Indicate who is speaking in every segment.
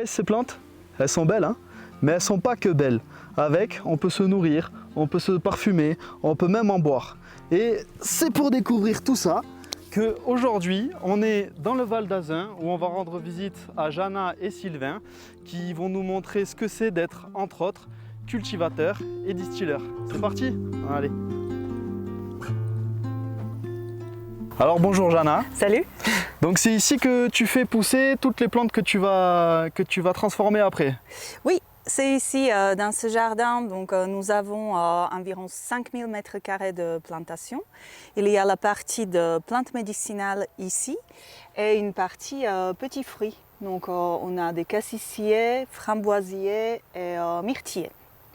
Speaker 1: voyez ces plantes? Elles sont belles, hein, mais elles ne sont pas que belles. Avec, on peut se nourrir, on peut se parfumer, on peut même en boire. Et c'est pour découvrir tout ça qu'aujourd'hui, on est dans le Val d'Azun où on va rendre visite à Jana et Sylvain qui vont nous montrer ce que c'est d'être, entre autres, cultivateur et distilleur. C'est parti? Allez. Alors bonjour Jana.
Speaker 2: Salut.
Speaker 1: Donc c'est ici que tu fais pousser toutes les plantes que tu vas transformer après?
Speaker 2: Oui, c'est ici dans ce jardin. Donc nous avons environ 5000 m² de plantation. Il y a la partie de plantes médicinales ici et une partie petits fruits. Donc on a des cassissiers, framboisiers et myrtillers.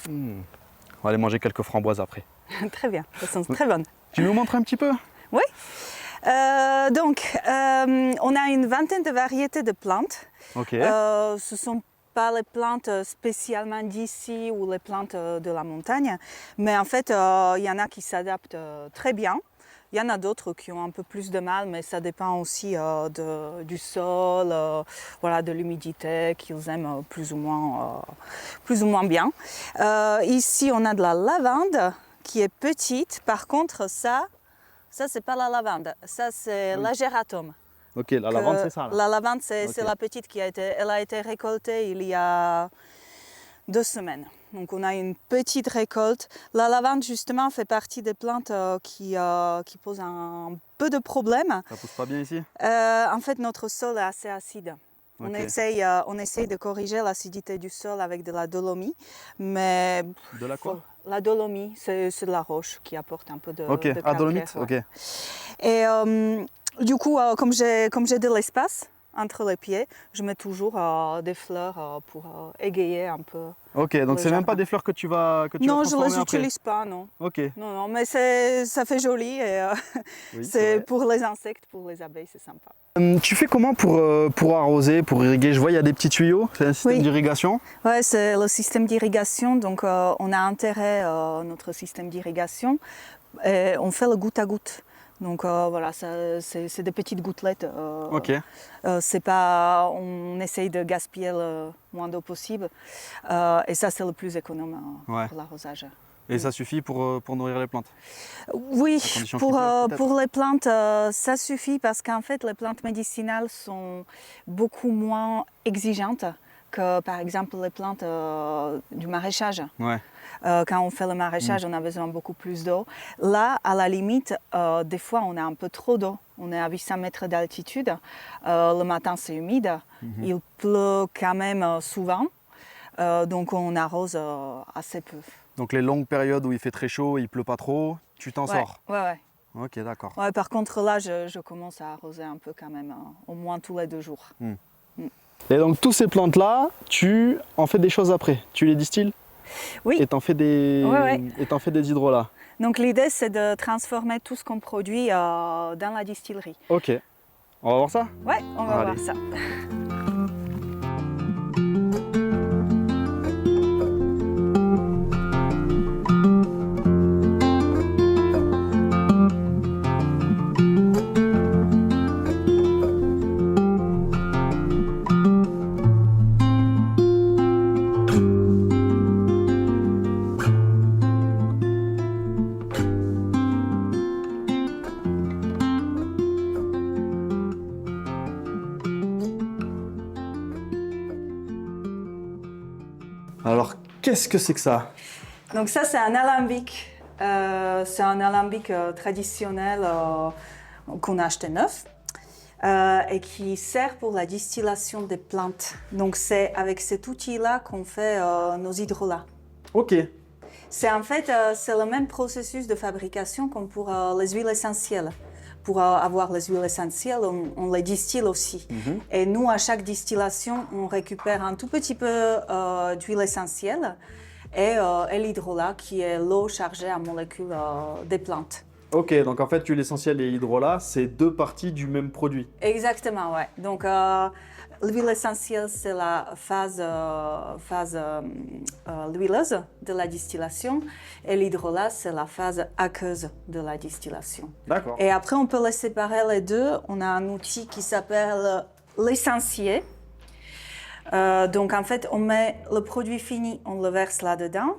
Speaker 1: On va aller manger quelques framboises après.
Speaker 2: Très bien, elles sont très bonnes.
Speaker 1: Tu nous montres un petit peu?
Speaker 2: Oui. On a une vingtaine de variétés de plantes.
Speaker 1: Ok.
Speaker 2: Ce ne sont pas les plantes spécialement d'ici ou les plantes de la montagne, mais en fait, il y en a qui s'adaptent très bien. Il y en a d'autres qui ont un peu plus de mal, mais ça dépend aussi du sol, voilà, de l'humidité qu'ils aiment plus ou moins bien. Ici, on a de la lavande qui est petite. Par contre, ça c'est pas la lavande, ça c'est l'agératome.
Speaker 1: Ok, la lavande c'est ça là.
Speaker 2: La lavande c'est la petite elle a été récoltée il y a 2 semaines. Donc on a une petite récolte. La lavande justement fait partie des plantes qui posent un peu de problème.
Speaker 1: Ça pousse pas bien ici?
Speaker 2: En fait notre sol est assez acide. On essaye de corriger l'acidité du sol avec de la dolomie, mais...
Speaker 1: De la quoi?
Speaker 2: La dolomie, c'est de la roche qui apporte un peu de
Speaker 1: calcaire. Ok, dolomite, ouais. Ok.
Speaker 2: Et du coup, comme j'ai de l'espace entre les pieds, je mets toujours des fleurs pour égayer un peu.
Speaker 1: Ok, donc c'est même pas des fleurs que tu vas
Speaker 2: non,
Speaker 1: transformer
Speaker 2: je ne les utilise pas, non.
Speaker 1: Ok.
Speaker 2: Non, mais ça fait joli et
Speaker 1: Oui,
Speaker 2: c'est pour les insectes, pour les abeilles, c'est sympa.
Speaker 1: Tu fais comment pour arroser, pour irriguer? Je vois il y a des petits tuyaux, c'est un système d'irrigation?
Speaker 2: Oui, c'est le système d'irrigation, donc on a intérêt à notre système d'irrigation. On fait le goutte à goutte. Donc voilà, c'est des petites gouttelettes.
Speaker 1: Ok.
Speaker 2: C'est pas, on essaye de gaspiller le moins d'eau possible. Et ça, c'est le plus économe pour l'arrosage.
Speaker 1: Et ça suffit pour nourrir les plantes?
Speaker 2: Oui, pour les plantes, ça suffit parce qu'en fait, les plantes médicinales sont beaucoup moins exigeantes que, par exemple, les plantes du maraîchage.
Speaker 1: Ouais.
Speaker 2: Quand on fait le maraîchage, on a besoin beaucoup plus d'eau. Là, à la limite, des fois, on a un peu trop d'eau. On est à 800 mètres d'altitude. Le matin, c'est humide. Il pleut quand même souvent. Donc, on arrose assez peu.
Speaker 1: Donc, les longues périodes où il fait très chaud, il pleut pas trop, tu t'en sors?
Speaker 2: Ouais.
Speaker 1: Ok, d'accord.
Speaker 2: Ouais, par contre, là, je commence à arroser un peu quand même, au moins tous les 2 jours.
Speaker 1: Et donc, toutes ces plantes-là, tu en fais des choses après? Tu les distilles?
Speaker 2: Oui.
Speaker 1: Et t'en fais des hydrolats? Donc
Speaker 2: l'idée c'est de transformer tout ce qu'on produit dans la distillerie.
Speaker 1: Ok. On va voir ça?
Speaker 2: Ouais, on va voir ça.
Speaker 1: Alors, qu'est-ce que c'est que ça?
Speaker 2: Donc ça, c'est un alambic. C'est un alambic traditionnel qu'on a acheté neuf et qui sert pour la distillation des plantes. Donc c'est avec cet outil-là qu'on fait nos hydrolats.
Speaker 1: Ok.
Speaker 2: C'est en fait c'est le même processus de fabrication comme pour les huiles essentielles. Pour avoir les huiles essentielles, on les distille aussi. Et nous, à chaque distillation, on récupère un tout petit peu d'huile essentielle et l'hydrolat, qui est l'eau chargée en molécules des plantes.
Speaker 1: Ok, donc en fait, huile essentielle et hydrolat, c'est 2 parties du même produit.
Speaker 2: Exactement, ouais. Donc, l'huile essentielle, c'est la phase huileuse de la distillation et l'hydrolat, c'est la phase aqueuse de la distillation.
Speaker 1: D'accord.
Speaker 2: Et après, on peut les séparer les deux. On a un outil qui s'appelle l'essentiel. Donc en fait, on met le produit fini, on le verse là-dedans.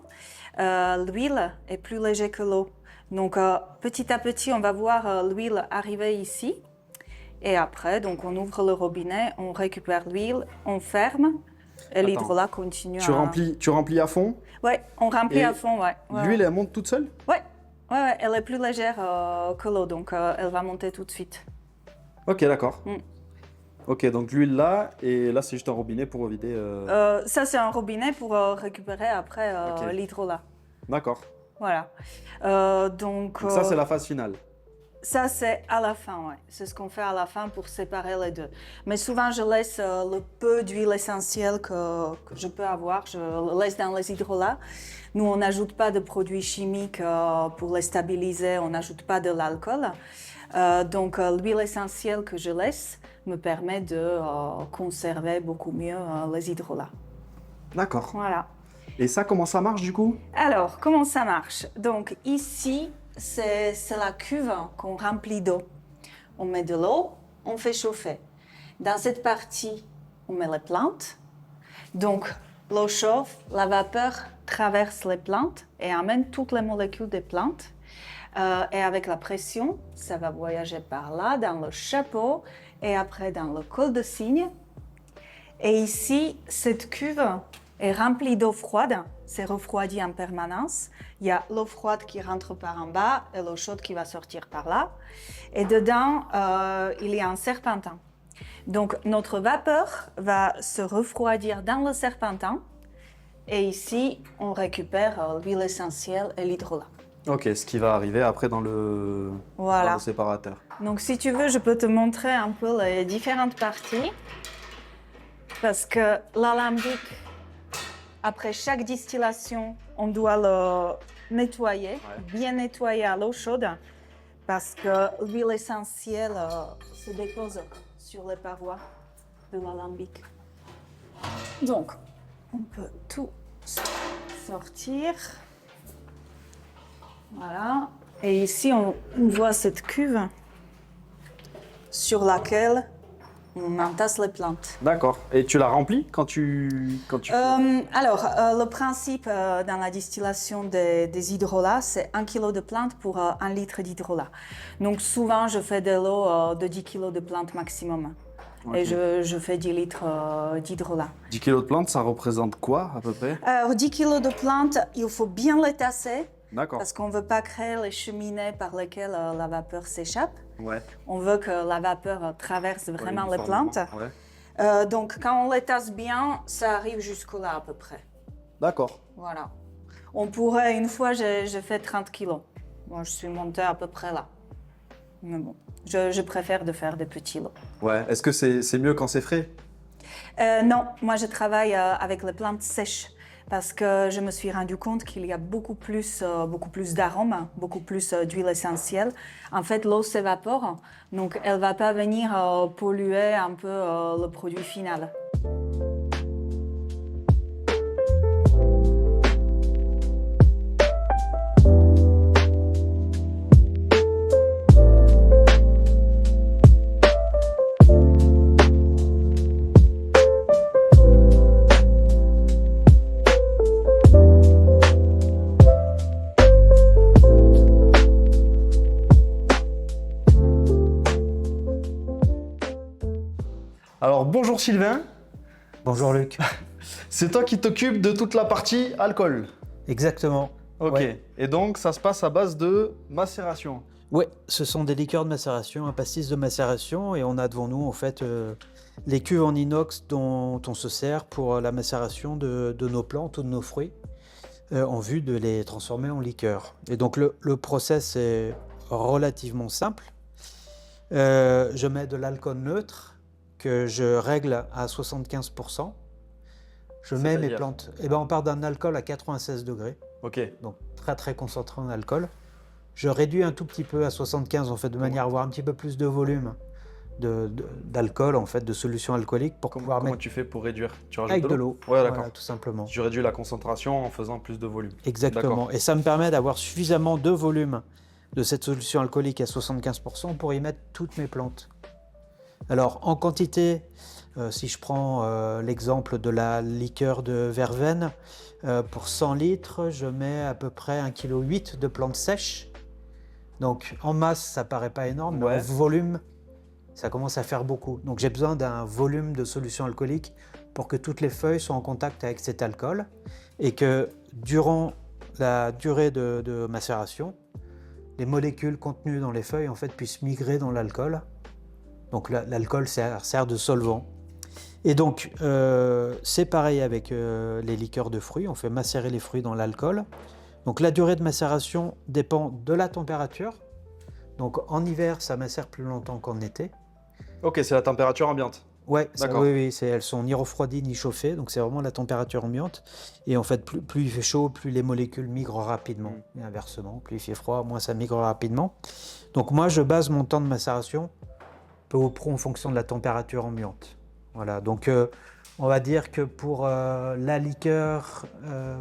Speaker 2: L'huile est plus légère que l'eau. Donc petit à petit, on va voir l'huile arriver ici. Et après, donc on ouvre le robinet, on récupère l'huile, on ferme. Et l'hydrolat continue
Speaker 1: Tu remplis à fond?
Speaker 2: Ouais, on remplit à fond, ouais.
Speaker 1: L'huile, elle monte toute seule?
Speaker 2: Ouais, elle est plus légère que l'eau, donc elle va monter tout de suite.
Speaker 1: Ok, d'accord. Ok, donc l'huile là, et là c'est juste un robinet pour vider.
Speaker 2: Ça, c'est un robinet pour récupérer après l'hydrolat.
Speaker 1: D'accord.
Speaker 2: Voilà. Donc
Speaker 1: ça, c'est la phase finale.
Speaker 2: Ça, c'est à la fin, ouais. C'est ce qu'on fait à la fin pour séparer les deux. Mais souvent, je laisse le peu d'huile essentielle que je peux avoir, je le laisse dans les hydrolats. Nous, on n'ajoute pas de produits chimiques pour les stabiliser, on n'ajoute pas de l'alcool. Donc, l'huile essentielle que je laisse me permet de conserver beaucoup mieux les hydrolats.
Speaker 1: D'accord.
Speaker 2: Voilà.
Speaker 1: Et ça, comment ça marche du coup?
Speaker 2: Alors, comment ça marche? Donc, ici, c'est la cuve qu'on remplit d'eau. On met de l'eau, on fait chauffer. Dans cette partie, on met les plantes. Donc, l'eau chauffe, la vapeur traverse les plantes et amène toutes les molécules des plantes. Et avec la pression, ça va voyager par là, dans le chapeau et après dans le col de cygne. Et ici, cette cuve est remplie d'eau froide, c'est refroidi en permanence. Il y a l'eau froide qui rentre par en bas et l'eau chaude qui va sortir par là. Et dedans, il y a un serpentin. Donc, notre vapeur va se refroidir dans le serpentin. Et ici, on récupère l'huile essentielle et l'hydrolat.
Speaker 1: Ok, ce qui va arriver après dans le séparateur.
Speaker 2: Donc, si tu veux, je peux te montrer un peu les différentes parties. Parce que l'alambic, après chaque distillation, on doit le nettoyer, bien nettoyer à l'eau chaude, parce que l'huile essentielle se dépose sur les parois de l'alambic. Donc, on peut tout sortir. Voilà. Et ici, on voit cette cuve sur laquelle on entasse les plantes.
Speaker 1: D'accord. Et tu la remplis quand tu
Speaker 2: le principe dans la distillation des hydrolats, c'est 1 kg de plantes pour 1 litre d'hydrolat. Donc souvent, je fais de l'eau de 10 kg de plantes maximum. Okay. Et je fais 10 litres d'hydrolat.
Speaker 1: 10 kg de plantes, ça représente quoi à peu près?
Speaker 2: Alors, 10 kg de plantes, il faut bien les tasser.
Speaker 1: D'accord.
Speaker 2: Parce qu'on ne veut pas créer les cheminées par lesquelles la vapeur s'échappe.
Speaker 1: Ouais.
Speaker 2: On veut que la vapeur traverse vraiment les plantes.
Speaker 1: Ouais.
Speaker 2: Donc, quand on les tasse bien, ça arrive jusque-là à peu près.
Speaker 1: D'accord.
Speaker 2: Voilà. On pourrait, une fois, j'ai fait 30 kilos. Moi, je suis montée à peu près là. Mais bon, je préfère de faire des petits lots. Ouais.
Speaker 1: Est-ce que c'est mieux quand c'est frais?
Speaker 2: Non, moi, je travaille avec les plantes sèches. Parce que je me suis rendu compte qu'il y a beaucoup plus d'arômes, beaucoup plus d'huile essentielle. En fait, l'eau s'évapore, donc elle ne va pas venir polluer un peu le produit final.
Speaker 1: Alors bonjour Sylvain.
Speaker 3: Bonjour Luc.
Speaker 1: C'est toi qui t'occupes de toute la partie alcool.
Speaker 3: Exactement.
Speaker 1: Ok.
Speaker 3: Ouais.
Speaker 1: Et donc ça se passe à base de macération.
Speaker 3: Oui, ce sont des liqueurs de macération, un pastis de macération, et on a devant nous en fait les cuves en inox dont on se sert pour la macération de nos plantes ou de nos fruits en vue de les transformer en liqueur. Et donc le process est relativement simple. Je mets de l'alcool neutre que je règle à 75%. Je mets mes plantes. Et ben on part d'un alcool à 96 degrés.
Speaker 1: Ok.
Speaker 3: Donc très très concentré en alcool. Je réduis un tout petit peu à 75 en fait, de manière à avoir un petit peu plus de volume d'alcool en fait, de solution alcoolique pour pouvoir mettre.
Speaker 1: Comment tu fais pour réduire? Tu rajoutes
Speaker 3: avec de l'eau.
Speaker 1: Ouais, d'accord.
Speaker 3: Voilà, tout simplement.
Speaker 1: Tu réduis la concentration en faisant plus de volume.
Speaker 3: Exactement. Et ça me permet d'avoir suffisamment de volume de cette solution alcoolique à 75% pour y mettre toutes mes plantes. Alors, en quantité, si je prends l'exemple de la liqueur de verveine, pour 100 litres, je mets à peu près 1,8 kg de plantes sèches. Donc, en masse, ça paraît pas énorme, mais
Speaker 1: Ouais.
Speaker 3: en volume, ça commence à faire beaucoup. Donc, j'ai besoin d'un volume de solution alcoolique pour que toutes les feuilles soient en contact avec cet alcool et que, durant la durée de macération, les molécules contenues dans les feuilles en fait, puissent migrer dans l'alcool. Donc l'alcool sert de solvant. Et donc c'est pareil avec les liqueurs de fruits, on fait macérer les fruits dans l'alcool. Donc la durée de macération dépend de la température. Donc en hiver, ça macère plus longtemps qu'en été.
Speaker 1: Ok, c'est la température ambiante.
Speaker 3: Ouais,
Speaker 1: D'accord.
Speaker 3: oui, elles sont ni refroidies ni chauffées, donc c'est vraiment la température ambiante. Et en fait, plus il fait chaud, plus les molécules migrent rapidement. Et inversement, plus il fait froid, moins ça migre rapidement. Donc moi, je base mon temps de macération peu ou prou en fonction de la température ambiante. Voilà, donc on va dire que pour la liqueur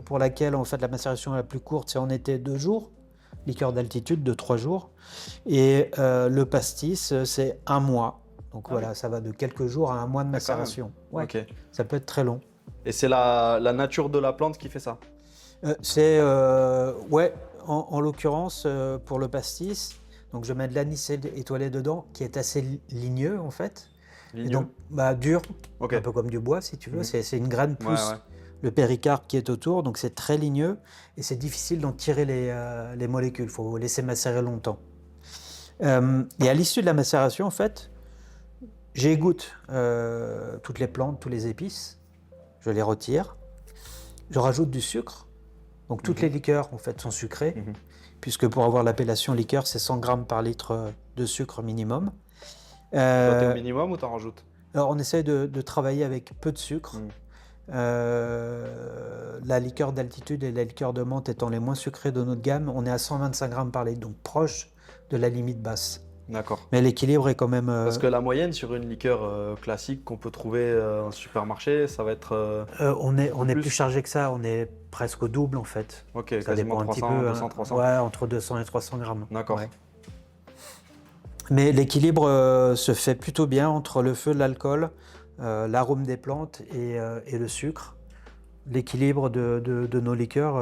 Speaker 3: pour laquelle en fait la macération est la plus courte, c'est en été 2 jours, liqueur d'altitude de 3 jours, et le pastis, c'est 1 mois. Donc voilà, ça va de quelques jours à 1 mois de macération. Ouais,
Speaker 1: Ok.
Speaker 3: ça peut être très long.
Speaker 1: Et c'est la nature de la plante qui fait ça.
Speaker 3: C'est, ouais, en l'occurrence, pour le pastis, donc je mets de l'anis étoilé dedans, qui est assez ligneux en fait. Et
Speaker 1: Ligneux.
Speaker 3: donc, dur,
Speaker 1: Ok.
Speaker 3: un peu comme du bois si tu veux.
Speaker 1: Mhm.
Speaker 3: C'est une graine plus
Speaker 1: Ouais, ouais.
Speaker 3: le péricarpe qui est autour, donc c'est très ligneux et c'est difficile d'en tirer les molécules. Il faut laisser macérer longtemps. Et à l'issue de la macération, en fait, j'égoutte toutes les plantes, tous les épices, je les retire, je rajoute du sucre. Donc toutes les liqueurs en fait sont sucrées,
Speaker 1: Mhm.
Speaker 3: puisque pour avoir l'appellation liqueur, c'est 100 grammes par litre de sucre minimum.
Speaker 1: Toi, t'es au minimum ou t'en rajoutes?
Speaker 3: Alors on essaye de travailler avec peu de sucre. La liqueur d'altitude et la liqueur de menthe étant les moins sucrées de notre gamme, on est à 125 grammes par litre, donc proche de la limite basse.
Speaker 1: D'accord.
Speaker 3: Mais l'équilibre est quand même...
Speaker 1: Parce que la moyenne sur une liqueur classique qu'on peut trouver en supermarché, ça va être.
Speaker 3: on est
Speaker 1: plus.
Speaker 3: plus chargé que ça, on est presque au double en fait.
Speaker 1: Ok,
Speaker 3: Ça
Speaker 1: quasiment
Speaker 3: dépend un
Speaker 1: 300,
Speaker 3: petit peu.
Speaker 1: 200, 300.
Speaker 3: Ouais, entre 200 et 300 grammes.
Speaker 1: D'accord.
Speaker 3: Ouais. Mais l'équilibre se fait plutôt bien entre le feu de l'alcool, l'arôme des plantes et le sucre. L'équilibre de nos liqueurs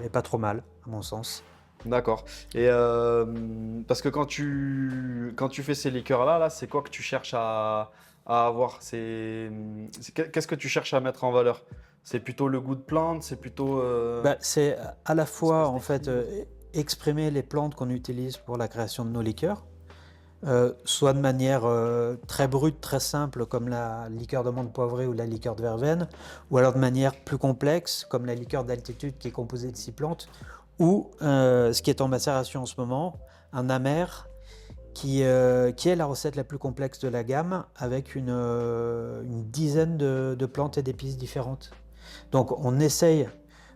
Speaker 3: est pas trop mal, à mon sens.
Speaker 1: D'accord. Et parce que quand tu fais ces liqueurs-là, c'est quoi que tu cherches à avoir? Qu'est-ce que tu cherches à mettre en valeur? C'est plutôt le goût de plante, c'est plutôt.
Speaker 3: C'est à la fois en
Speaker 1: espèce
Speaker 3: fait exprimer les plantes qu'on utilise pour la création de nos liqueurs, soit de manière très brute, très simple comme la liqueur de menthe poivrée ou la liqueur de verveine, ou alors de manière plus complexe comme la liqueur d'altitude qui est composée de 6 plantes, ou ce qui est en macération en ce moment, un amer qui est la recette la plus complexe de la gamme avec une dizaine de plantes et d'épices différentes. Donc on essaye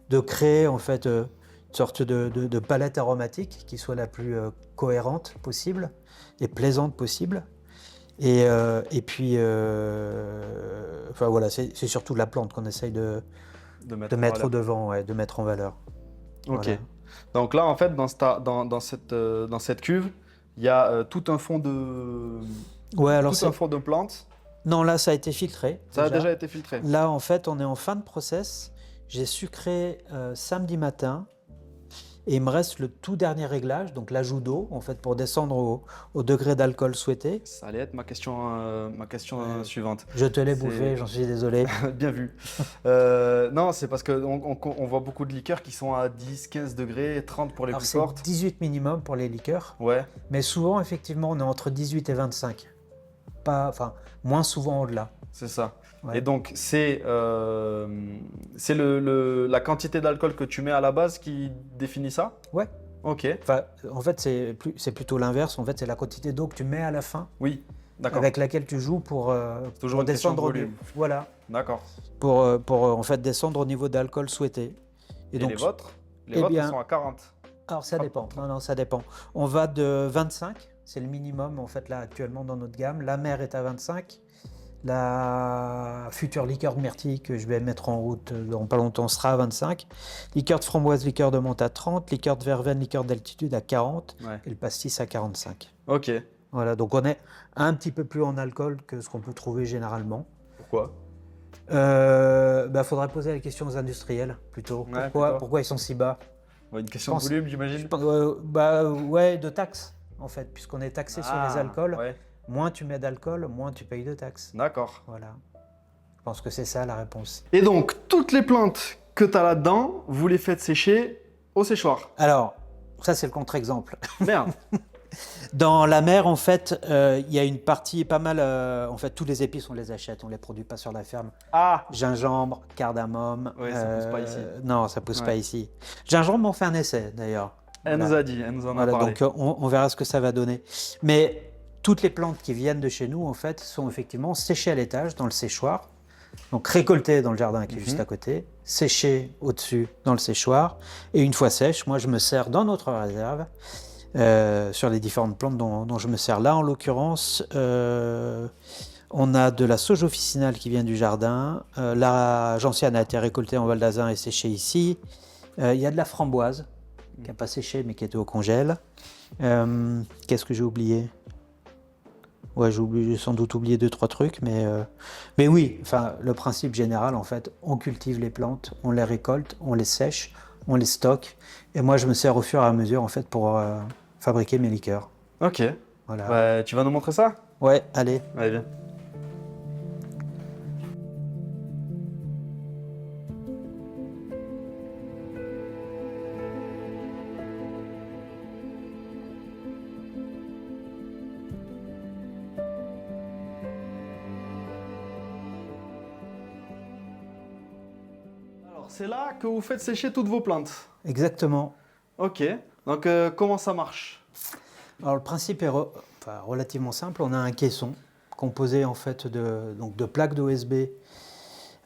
Speaker 3: de créer en fait une sorte de palette aromatique qui soit la plus cohérente possible et plaisante possible. Et puis, enfin voilà, c'est surtout la plante qu'on essaye de mettre au devant, ouais, de mettre en valeur.
Speaker 1: Ok.
Speaker 3: Voilà.
Speaker 1: Donc là, en fait, dans cette cuve, il y a tout un fond de.
Speaker 3: Ouais, alors
Speaker 1: un fond de plantes.
Speaker 3: Non, là, ça a été filtré.
Speaker 1: Ça a déjà été filtré.
Speaker 3: Là, en fait, on est en fin de process. J'ai sucré samedi matin et il me reste le tout dernier réglage, donc l'ajout d'eau, en fait, pour descendre au degré d'alcool souhaité.
Speaker 1: Ça allait être ma question suivante.
Speaker 3: Je te l'ai
Speaker 1: C'est-
Speaker 3: bouffé, j'en suis désolé.
Speaker 1: Bien vu. Non, c'est parce qu'on voit beaucoup de liqueurs qui sont à 10, 15 degrés, 30 pour les
Speaker 3: Alors,
Speaker 1: plus
Speaker 3: c'est
Speaker 1: fortes.
Speaker 3: 18 minimum pour les liqueurs,
Speaker 1: Ouais,
Speaker 3: mais souvent, effectivement, on est entre 18 et 25. Moins souvent au-delà.
Speaker 1: c'est ça.
Speaker 3: Ouais.
Speaker 1: Et donc, c'est la quantité d'alcool que tu mets à la base qui définit ça?
Speaker 3: Ouais.
Speaker 1: Ok,
Speaker 3: Enfin, en fait, c'est plutôt l'inverse. En fait, c'est la quantité d'eau que tu mets à la fin,
Speaker 1: oui, d'accord.
Speaker 3: avec laquelle tu joues pour
Speaker 1: toujours une question de
Speaker 3: descendre
Speaker 1: volume.
Speaker 3: voilà,
Speaker 1: D'accord.
Speaker 3: pour en fait descendre au niveau d'alcool souhaité.
Speaker 1: Et
Speaker 3: donc,
Speaker 1: les vôtres? Les
Speaker 3: eh
Speaker 1: vôtres,
Speaker 3: bien-
Speaker 1: ils sont à 40.
Speaker 3: alors ça dépend. Non, ça dépend. On va de 25, c'est le minimum en fait là actuellement dans notre gamme. La mer est à 25. La future liqueur de myrtille que je vais mettre en route dans pas longtemps sera à 25. Liqueur de framboise, liqueur de menthe à 30. Liqueur de verveine, liqueur d'altitude à 40.
Speaker 1: Ouais.
Speaker 3: Et le pastis à 45.
Speaker 1: Ok.
Speaker 3: Voilà, donc on est un petit peu plus en alcool que ce qu'on peut trouver généralement.
Speaker 1: Pourquoi?
Speaker 3: Faudrait poser la question aux industriels plutôt.
Speaker 1: Ouais,
Speaker 3: Pourquoi ils sont si bas?
Speaker 1: Une question de
Speaker 3: pense-
Speaker 1: volume, j'imagine.
Speaker 3: Ouais, de taxes en fait, puisqu'on est taxé sur les alcools.
Speaker 1: Ouais.
Speaker 3: Moins tu mets d'alcool, moins tu payes de taxes.
Speaker 1: D'accord.
Speaker 3: Voilà. Je pense que c'est ça la réponse.
Speaker 1: Et donc, toutes les plantes que tu as là-dedans, vous les faites sécher au séchoir.
Speaker 3: Alors, ça c'est le contre-exemple.
Speaker 1: Merde.
Speaker 3: Dans la mer, en fait, il y a une partie pas mal. En fait, tous les épices, on les achète, on les produit pas sur la ferme.
Speaker 1: Ah,
Speaker 3: Gingembre, cardamome.
Speaker 1: Ouais, ça pousse pas ici.
Speaker 3: Non, ça pousse
Speaker 1: Ouais.
Speaker 3: pas ici. Gingembre, on fait un essai d'ailleurs.
Speaker 1: elle
Speaker 3: Voilà.
Speaker 1: nous a dit, elle nous en a
Speaker 3: Voilà,
Speaker 1: parlé.
Speaker 3: donc on verra ce que ça va donner. Mais toutes les plantes qui viennent de chez nous, en fait, sont effectivement séchées à l'étage dans le séchoir. Donc récoltées dans le jardin qui est juste à côté, séchées au-dessus dans le séchoir. Et une fois sèches, moi je me sers dans notre réserve sur les différentes plantes dont je me sers. Là, en l'occurrence, on a de la sauge officinale qui vient du jardin. La gentiane a été récoltée en Val d'Azun et séchée ici. Il y a de la framboise qui n'a pas séché mais qui était au congèle. Qu'est-ce que j'ai oublié? Ouais, j'ai sans doute oublié 2-3 trucs, mais oui, enfin, le principe général, en fait, on cultive les plantes, on les récolte, on les sèche, on les stocke, et moi, je me sers au fur et à mesure, en fait, pour fabriquer mes liqueurs.
Speaker 1: Ok.
Speaker 3: Voilà.
Speaker 1: Bah, tu vas nous montrer ça?
Speaker 3: Ouais, allez.
Speaker 1: Allez, viens. Alors, c'est là que vous faites sécher toutes vos plantes.
Speaker 3: Exactement.
Speaker 1: Ok. Donc, comment ça marche?
Speaker 3: Alors, le principe est relativement simple. On a un caisson composé, en fait, de plaques d'OSB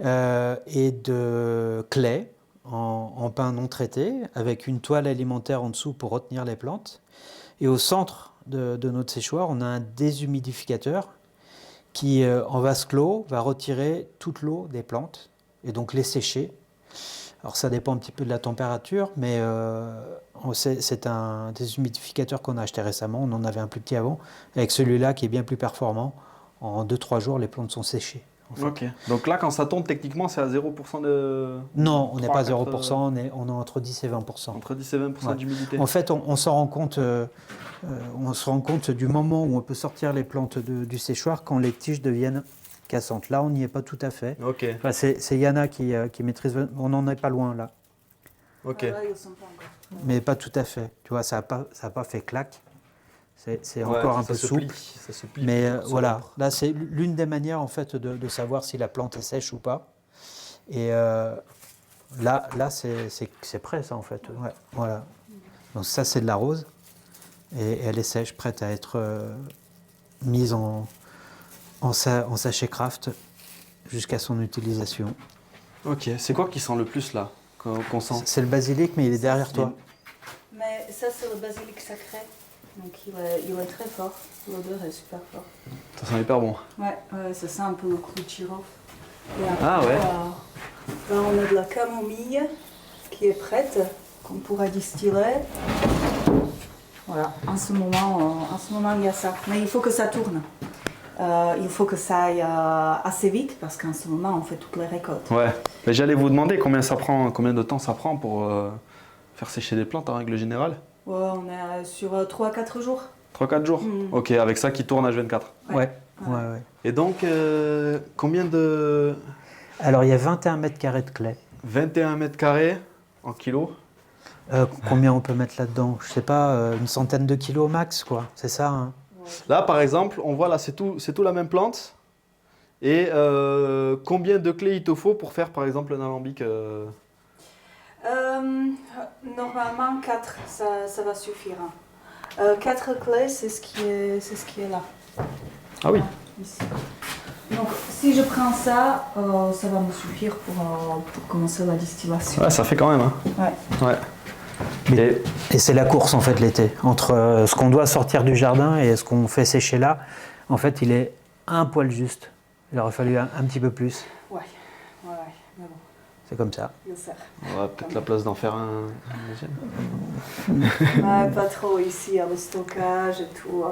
Speaker 3: et de clés en pain non traité, avec une toile alimentaire en dessous pour retenir les plantes. Et au centre de notre séchoir, on a un déshumidificateur qui, en vase clos, va retirer toute l'eau des plantes et donc les sécher. Alors ça dépend un petit peu de la température, mais c'est un déshumidificateur qu'on a acheté récemment, on en avait un plus petit avant, avec celui-là qui est bien plus performant. En 2-3 jours, les plantes sont séchées. En fait.
Speaker 1: Ok. Donc là, quand ça tombe, techniquement, c'est à 0% de...
Speaker 3: Non, on n'est pas
Speaker 1: 3,
Speaker 3: 0%, on est entre 10 et 20%.
Speaker 1: Entre 10 et 20%
Speaker 3: Ouais.
Speaker 1: d'humidité.
Speaker 3: En fait, on s'en rend compte, on se rend compte du moment où on peut sortir les plantes du séchoir quand les tiges deviennent cassantes. Là, on n'y est pas tout à fait.
Speaker 1: Ok.
Speaker 3: Enfin, c'est Yana qui maîtrise, on n'en est pas loin là,
Speaker 1: Ok.
Speaker 2: Là, ils sont pas encore.
Speaker 3: mais pas tout à fait. Tu vois, ça n'a pas fait claque. C'est
Speaker 1: Ouais,
Speaker 3: encore un
Speaker 1: ça
Speaker 3: peu
Speaker 1: se
Speaker 3: souple.
Speaker 1: plie, ça se plie.
Speaker 3: Mais
Speaker 1: pour se
Speaker 3: voilà,
Speaker 1: rompre.
Speaker 3: là c'est l'une des manières en fait de savoir si la plante est sèche ou pas. Et là c'est prêt ça en fait. Ouais, voilà. Donc ça c'est de la rose et elle est sèche, prête à être mise en sachet craft jusqu'à son utilisation.
Speaker 1: Ok. C'est quoi qui sent le plus là, qu'on sent?
Speaker 3: C'est le basilic mais il est derrière toi.
Speaker 2: Mais ça, c'est le basilic sacré. Donc, il est très fort. L'odeur est super forte.
Speaker 1: Ça sent hyper bon.
Speaker 2: Ouais, ça sent un peu le clou de girofle. Et
Speaker 1: Ah
Speaker 2: après,
Speaker 1: ouais.
Speaker 2: Là, on a de la camomille qui est prête, qu'on pourra distiller. Voilà, en ce moment, il y a ça. Mais il faut que ça tourne. Il faut que ça aille assez vite parce qu'en ce moment, on fait toutes les récoltes.
Speaker 1: Ouais. Mais j'allais vous demander combien de temps ça prend pour faire sécher des plantes en règle générale.
Speaker 2: Ouais, on est sur 3-4 jours.
Speaker 1: 3-4 jours.
Speaker 2: Mhm.
Speaker 1: Ok, avec ça qui tourne H24.
Speaker 3: Ouais.
Speaker 2: Ouais.
Speaker 3: Ouais.
Speaker 1: Et donc, combien de...
Speaker 3: Alors il y a 21 mètres carrés de clé.
Speaker 1: 21 mètres carrés en kilos.
Speaker 3: Combien on peut mettre là-dedans? Je sais pas, une centaine de kilos au max, quoi. C'est ça, hein?
Speaker 1: Là, par exemple, on voit là, c'est tout la même plante. Et combien de clés il te faut pour faire, par exemple, un alambic
Speaker 2: Normalement, 4, ça va suffire. 4 clés, c'est ce qui est là.
Speaker 1: Ah oui.
Speaker 2: Ici. Donc, si je prends ça, ça va me suffire pour commencer la distillation.
Speaker 1: Ouais, ça fait quand même. Hein.
Speaker 2: Ouais.
Speaker 1: Ouais.
Speaker 3: Mais- Et c'est la course en fait l'été, entre ce qu'on doit sortir du jardin et ce qu'on fait sécher là. En fait, il est un poil juste. Il aurait fallu un petit peu plus.
Speaker 2: Ouais, mais bon,
Speaker 3: C'est comme ça.
Speaker 2: il sert.
Speaker 1: On aura peut-être la place d'en faire un deuxième.
Speaker 2: Ouais, pas trop ici, à le stockage et tout.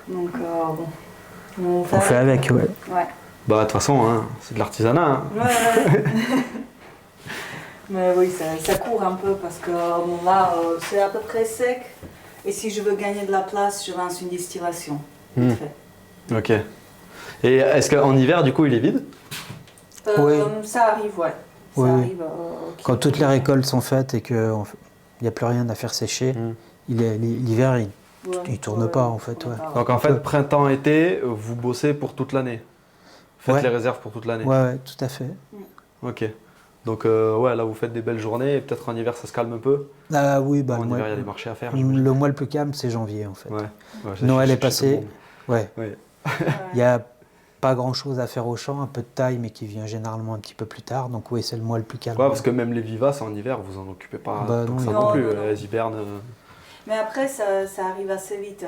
Speaker 2: Donc bon, on
Speaker 3: On fait avec, ouais.
Speaker 2: Ouais.
Speaker 1: Bah de toute façon, hein, c'est de l'artisanat. Hein.
Speaker 2: Ouais. Mais oui, ça court un peu parce que bon, là, c'est à peu près sec. Et si je veux gagner de la place, je lance une distillation. Vite fait.
Speaker 1: Ok. Et est-ce qu'en hiver, du coup, il est vide?
Speaker 3: Oui.
Speaker 2: Ça arrive, ouais. Ça
Speaker 3: Oui, oui.
Speaker 2: arrive.
Speaker 3: Quand toutes les récoltes sont faites et qu'il n'y a plus rien à faire sécher, l'hiver, il tourne pas en fait. Ouais.
Speaker 1: Donc en fait, printemps-été, vous bossez pour toute l'année. Faites
Speaker 3: Ouais.
Speaker 1: les réserves pour toute l'année.
Speaker 3: Ouais, tout à fait.
Speaker 1: Ok. Donc ouais, là vous faites des belles journées et peut-être en hiver ça se calme un peu.
Speaker 3: Ah oui,
Speaker 1: En hiver il y a des marchés à faire.
Speaker 3: le mois le plus calme, c'est janvier en fait.
Speaker 1: Ouais.
Speaker 3: Noël est passé. Ouais.
Speaker 1: Ouais.
Speaker 3: Il n'y a pas grand chose à faire au champ, un peu de taille, mais qui vient généralement un petit peu plus tard. Donc oui, c'est le mois le plus calme.
Speaker 1: Ouais, parce que même les vivaces en hiver, vous en occupez pas
Speaker 3: Bah,
Speaker 1: tant
Speaker 3: non,
Speaker 1: que ça
Speaker 3: non,
Speaker 1: non plus.
Speaker 2: non, non.
Speaker 1: Elles hibernent.
Speaker 2: Mais après, ça arrive assez vite.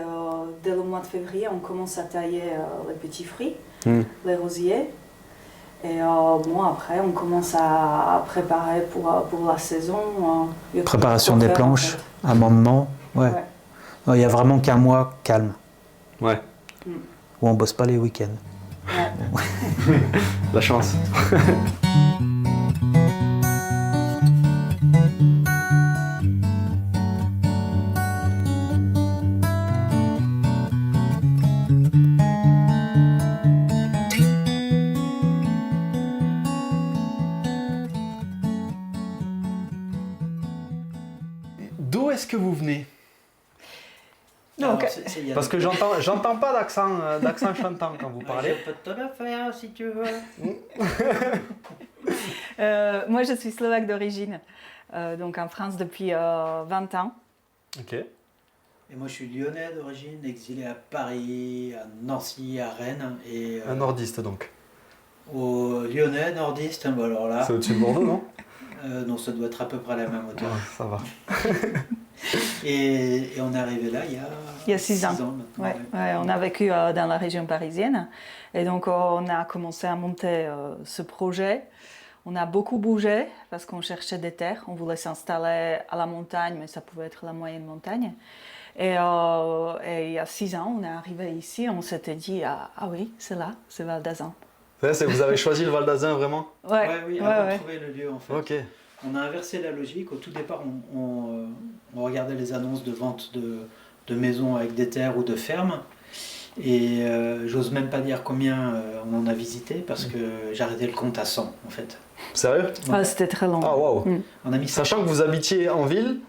Speaker 2: Dès le mois de février, on commence à tailler les petits fruits, les rosiers. Et bon, après, on commence à préparer pour la saison.
Speaker 3: Préparation des planches, amendement. Ouais. Non, il n'y a vraiment qu'un mois calme.
Speaker 1: Ouais.
Speaker 3: Où on bosse pas les week-ends.
Speaker 2: Ouais.
Speaker 1: La chance. D'où est-ce que vous venez?
Speaker 2: Donc,
Speaker 1: Parce que j'entends pas d'accent chantant quand vous parlez.
Speaker 3: Je peux te le faire si tu veux.
Speaker 2: moi, je suis slovaque d'origine, donc en France depuis 20 ans.
Speaker 1: Ok.
Speaker 3: Et moi, je suis lyonnais d'origine, exilé à Paris, à Nancy, à Rennes. Et,
Speaker 1: Un nordiste donc.
Speaker 3: au Lyonnais, nordiste, bon, alors là.
Speaker 1: C'est au-dessus de Bordeaux, non?
Speaker 3: Non, ça doit être à peu près à la même hauteur.
Speaker 1: Ouais, ça va.
Speaker 3: Et on est arrivé là il y a
Speaker 2: 6 ans.
Speaker 3: maintenant.
Speaker 2: Ouais, on a vécu dans la région parisienne et donc on a commencé à monter ce projet. On a beaucoup bougé parce qu'on cherchait des terres. On voulait s'installer à la montagne, mais ça pouvait être la moyenne montagne. Et il y a 6 ans, on est arrivé ici. On s'était dit ah oui, c'est là, c'est Val d'Azun.
Speaker 1: Vous avez choisi le Val d'Azun vraiment?
Speaker 3: Oui, on a trouvé le lieu en fait.
Speaker 1: Ok.
Speaker 3: On a inversé la logique. Au tout départ, on regardait les annonces de vente de maisons avec des terres ou de fermes. Et j'ose même pas dire combien on en a visité parce que j'arrêtais le compte à 100 en fait.
Speaker 1: Sérieux?
Speaker 2: C'était très long.
Speaker 1: Ah waouh.
Speaker 3: On a mis
Speaker 1: Sachant que vous habitiez en ville,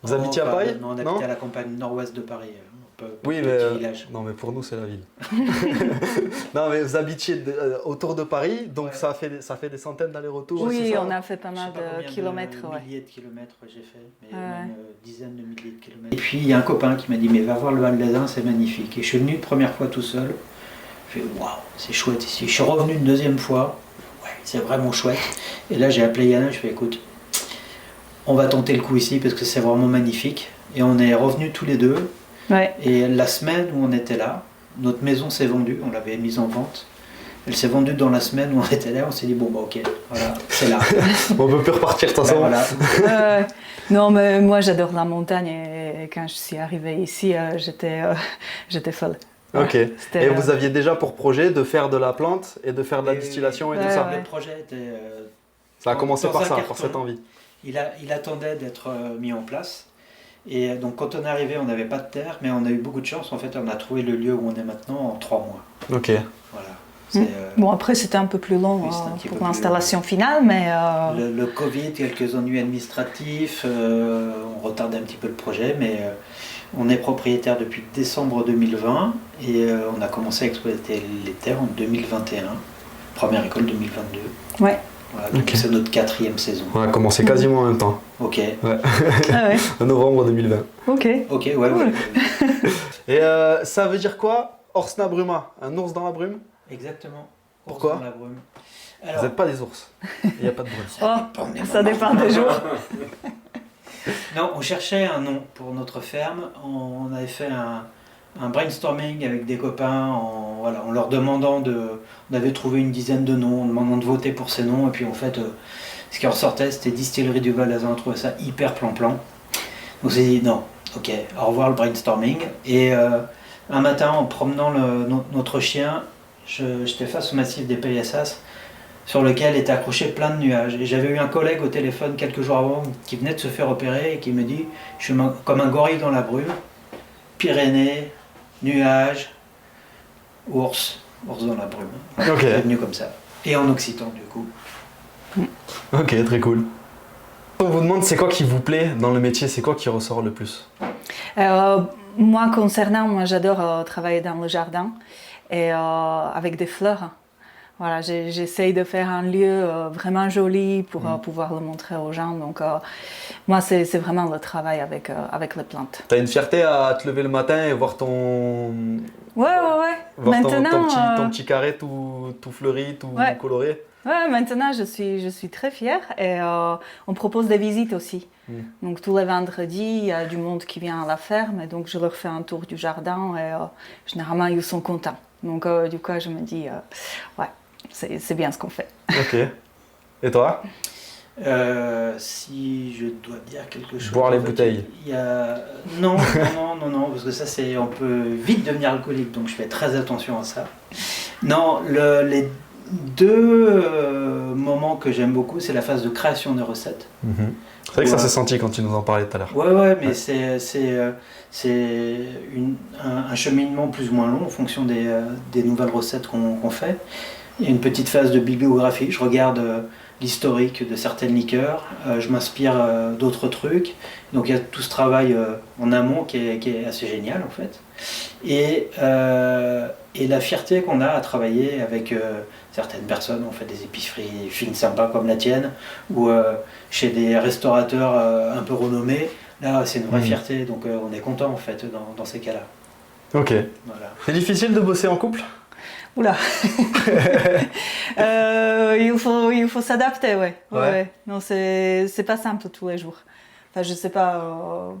Speaker 1: vous habitiez à Paris?
Speaker 3: Non, on habitait à la campagne nord-ouest de Paris.
Speaker 1: Oui,
Speaker 3: petit
Speaker 1: mais
Speaker 3: village.
Speaker 1: non, mais pour nous c'est la ville. Non, mais vous habitiez autour de Paris, donc ça fait des centaines d'allers-retours.
Speaker 2: Oui,
Speaker 1: c'est ça?
Speaker 2: on a fait pas
Speaker 3: Je sais
Speaker 2: mal
Speaker 3: pas
Speaker 2: de
Speaker 3: combien
Speaker 2: kilomètres.
Speaker 3: milliers de kilomètres j'ai fait, mais
Speaker 2: Ouais.
Speaker 3: même dizaines de milliers de kilomètres. Et puis il y a un copain qui m'a dit mais va voir le Val d'Azun, c'est magnifique. Et je suis venu une première fois tout seul. Je fais waouh, c'est chouette ici. Je suis revenu une deuxième fois. Ouais, c'est vraiment chouette. Et là j'ai appelé Yana, je fais écoute, on va tenter le coup ici parce que c'est vraiment magnifique. Et on est revenus tous les deux.
Speaker 2: Ouais.
Speaker 3: Et la semaine où on était là, notre maison s'est vendue, on l'avait mise en vente. Elle s'est vendue dans la semaine où on était là, on s'est dit bon bah ok, voilà, c'est là.
Speaker 1: On peut plus repartir de toute façon.
Speaker 3: Voilà.
Speaker 2: Non, mais moi j'adore la montagne et quand je suis arrivée ici, j'étais folle.
Speaker 1: Ok.
Speaker 2: C'était,
Speaker 1: Et vous aviez déjà pour projet de faire de la plante et de faire de la distillation et tout
Speaker 2: ouais,
Speaker 1: ça?
Speaker 2: ouais.
Speaker 3: Le projet était.
Speaker 1: Ça a commencé
Speaker 3: dans
Speaker 1: par
Speaker 3: un
Speaker 1: ça,
Speaker 3: carton.
Speaker 1: par cette envie.
Speaker 3: Il attendait d'être mis en place. Et donc quand on est arrivé, on n'avait pas de terre, mais on a eu beaucoup de chance. En fait, on a trouvé le lieu où on est maintenant en 3 mois.
Speaker 1: Ok.
Speaker 3: Voilà.
Speaker 2: Bon, après c'était un peu plus long
Speaker 3: Oui, c'était un petit peu
Speaker 2: pour
Speaker 3: plus
Speaker 2: l'installation finale, mais.
Speaker 3: Le Covid, quelques ennuis administratifs, on retardait un petit peu le projet, mais on est propriétaire depuis décembre 2020 et on a commencé à exploiter les terres en 2021, première école 2022.
Speaker 2: Ouais.
Speaker 3: Voilà, donc c'est notre 4e saison.
Speaker 1: On a commencé quasiment en même temps.
Speaker 3: Ok.
Speaker 1: Ouais.
Speaker 2: Ah ouais.
Speaker 1: En novembre 2020.
Speaker 2: Ok.
Speaker 3: Ok, ouais.
Speaker 1: Et ça veut dire quoi? Orsna bruma, un ours dans la brume?
Speaker 3: Exactement.
Speaker 1: Pourquoi?
Speaker 3: Ours dans la brume.
Speaker 1: Vous
Speaker 3: Alors,
Speaker 1: n'êtes pas des ours. Il n'y a pas de brume.
Speaker 2: Oh, ça dépend des jours.
Speaker 3: non, on cherchait un nom pour notre ferme. On avait fait un brainstorming avec des copains en leur demandant on avait trouvé une dizaine de noms, en demandant de voter pour ces noms. Et puis en fait, ce qui ressortait, c'était Distillerie du Val d'Azun. On trouvait ça hyper plan-plan. Donc on s'est dit non, ok, au revoir le brainstorming. Et Un matin, en promenant notre chien, j'étais face au massif des Payassas, sur lequel étaient accrochés plein de nuages. Et j'avais eu un collègue au téléphone quelques jours avant qui venait de se faire opérer et qui me dit « Je suis comme un gorille dans la brume, Pyrénées, nuages, ours dans la brume. »
Speaker 1: Ok.
Speaker 3: C'est venu comme ça. Et en occitan, du coup.
Speaker 1: Ok, très cool. On vous demande c'est quoi qui vous plaît dans le métier, c'est quoi qui ressort le plus?
Speaker 2: Moi, j'adore travailler dans le jardin et avec des fleurs. Voilà, j'essaye de faire un lieu vraiment joli pour pouvoir le montrer aux gens. Donc, moi, c'est vraiment le travail avec les plantes.
Speaker 1: T'as une fierté à te lever le matin et voir ton...
Speaker 2: Ouais.
Speaker 1: Voir
Speaker 2: Maintenant,
Speaker 1: ton petit carré tout fleuri, tout coloré.
Speaker 2: Ouais, maintenant, je suis très fière et on propose des visites aussi. Donc, tous les vendredis, il y a du monde qui vient à la ferme et donc je leur fais un tour du jardin et généralement, ils sont contents. Donc, du coup, je me dis, ouais, c'est bien ce qu'on fait.
Speaker 1: Ok. Et toi?
Speaker 3: Si je dois dire quelque chose...
Speaker 1: Boire les bouteilles.
Speaker 3: Il y a... Non, parce que ça, on peut vite devenir alcoolique, donc je fais très attention à ça. Non, les deux moments que j'aime beaucoup, c'est la phase de création des recettes.
Speaker 1: C'est vrai que ça s'est senti quand tu nous en parlais tout à l'heure.
Speaker 3: Ouais, mais c'est un cheminement plus ou moins long en fonction des nouvelles recettes qu'on fait. Il y a une petite phase de bibliographie, je regarde l'historique de certaines liqueurs, je m'inspire d'autres trucs. Donc il y a tout ce travail en amont qui est assez génial en fait. Et la fierté qu'on a à travailler avec certaines personnes, on fait des épiceries fines sympas comme la tienne, ou chez des restaurateurs un peu renommés, là c'est une vraie fierté, donc on est content en fait dans ces cas-là.
Speaker 1: Ok.
Speaker 3: Voilà.
Speaker 1: C'est difficile de bosser en couple?
Speaker 2: Oula. Il faut s'adapter, ouais. Non, c'est pas simple tous les jours. Enfin, je sais pas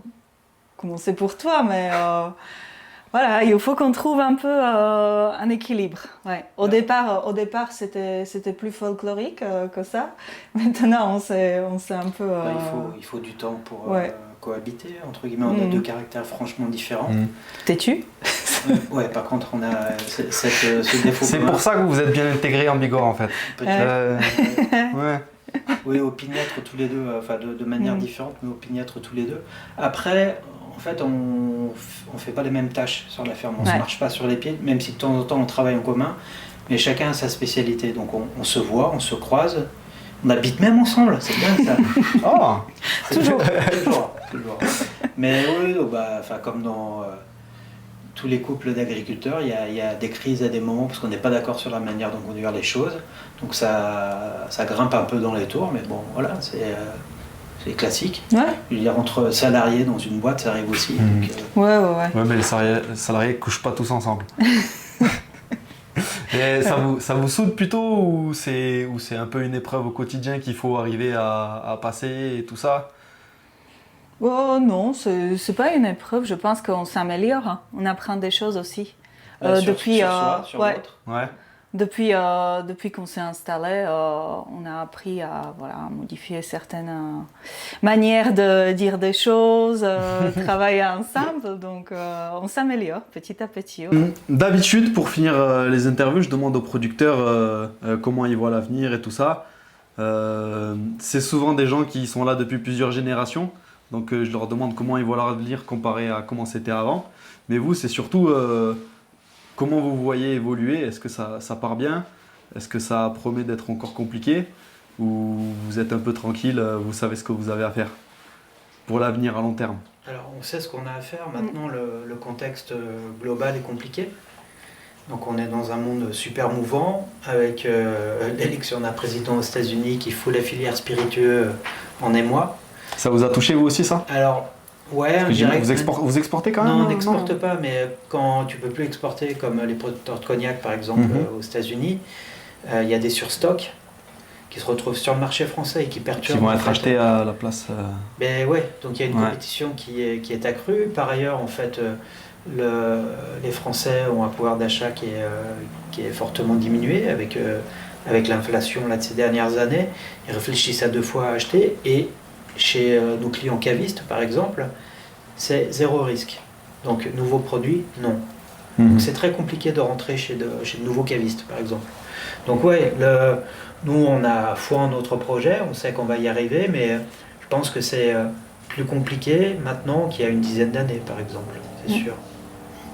Speaker 2: comment c'est pour toi, mais voilà, il faut qu'on trouve un peu un équilibre. Ouais. Au départ, c'était plus folklorique que ça. Maintenant, on s'est un peu.
Speaker 3: Il faut du temps pour cohabiter, entre guillemets. On a deux caractères franchement différents.
Speaker 2: Têtu.
Speaker 3: Ouais, par contre, on a ce défaut.
Speaker 1: C'est pour ça que vous êtes bien intégrés en Bigorre en fait.
Speaker 3: Ouais. Oui, opiniâtres tous les deux, enfin de manière différente, mais opiniâtres tous les deux. Après, en fait, on fait pas les mêmes tâches sur la ferme, on se marche pas sur les pieds, même si de temps en temps on travaille en commun, mais chacun a sa spécialité. Donc on se voit, on se croise, on habite même ensemble, c'est bien ça.
Speaker 1: Oh
Speaker 3: Toujours. Mais oui, comme dans tous les couples d'agriculteurs, il y a des crises à des moments parce qu'on n'est pas d'accord sur la manière dont conduire les choses. Donc ça grimpe un peu dans les tours, mais bon, voilà, c'est classique. Ouais. Je veux dire, entre salariés dans une boîte, ça arrive aussi. Donc,
Speaker 2: Ouais,
Speaker 1: mais les salariés ne couchent pas tous ensemble. Et ça vous soude plutôt ou c'est un peu une épreuve au quotidien qu'il faut arriver à passer et tout ça?
Speaker 2: Oh non, c'est pas une épreuve. Je pense qu'on s'améliore. On apprend des choses aussi.
Speaker 3: Depuis l'autre.
Speaker 1: Ouais.
Speaker 2: Depuis qu'on s'est installé, on a appris à modifier certaines manières de dire des choses, travailler ensemble. Donc on s'améliore petit à petit. Ouais.
Speaker 1: D'habitude, pour finir les interviews, je demande aux producteurs comment ils voient l'avenir et tout ça. C'est souvent des gens qui sont là depuis plusieurs générations. Donc je leur demande comment ils voient l'avenir comparé à comment c'était avant. Mais vous, c'est surtout comment vous voyez évoluer. Est-ce que ça part bien? Est-ce que ça promet d'être encore compliqué? Ou vous êtes un peu tranquille, vous savez ce que vous avez à faire pour l'avenir à long terme?
Speaker 3: Alors on sait ce qu'on a à faire. Maintenant le contexte global est compliqué. Donc on est dans un monde super mouvant avec l'élection d'un président aux États-Unis qui fout la filière spiritueux en émoi.
Speaker 1: Ça vous a touché vous aussi ça?
Speaker 3: Alors, ouais,
Speaker 1: vous exportez quand même?
Speaker 3: Non, on n'exporte pas, mais quand tu peux plus exporter, comme les producteurs de cognac par exemple aux États-Unis, il y a des surstocks qui se retrouvent sur le marché français et qui perturbent.
Speaker 1: Qui vont être achetés à la place.
Speaker 3: Ben ouais, donc il y a une compétition qui est accrue. Par ailleurs, en fait, les Français ont un pouvoir d'achat qui est fortement diminué avec l'inflation là, de ces dernières années. Ils réfléchissent à 2 fois à acheter et chez nos clients cavistes, par exemple, c'est 0 risque. Donc, nouveaux produits, non. Donc c'est très compliqué de rentrer chez de nouveaux cavistes, par exemple. Donc ouais, nous on a foi en notre projet, on sait qu'on va y arriver, mais je pense que c'est plus compliqué maintenant qu'il y a une dizaine d'années, par exemple, c'est sûr.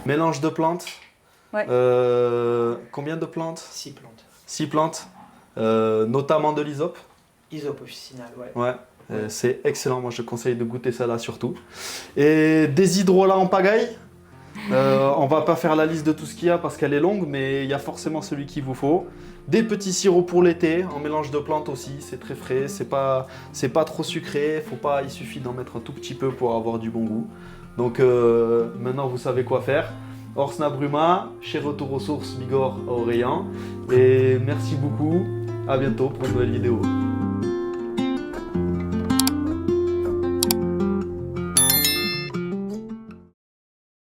Speaker 1: Mélange de plantes.
Speaker 2: Ouais.
Speaker 1: Combien de plantes?
Speaker 3: 6 plantes.
Speaker 1: 6 plantes, notamment de l'hysope.
Speaker 3: Hysope officinal, ouais.
Speaker 1: Ouais, c'est excellent, moi je conseille de goûter ça là surtout. Et des hydrolats en pagaille. On va pas faire la liste de tout ce qu'il y a parce qu'elle est longue, mais il y a forcément celui qu'il vous faut. Des petits sirops pour l'été, en mélange de plantes aussi, c'est très frais, c'est pas trop sucré, il suffit d'en mettre un tout petit peu pour avoir du bon goût. Donc maintenant vous savez quoi faire. Orsna Bruma, chez Retour aux Sources Bigorre à Orléans. Et merci beaucoup, à bientôt pour une nouvelle vidéo.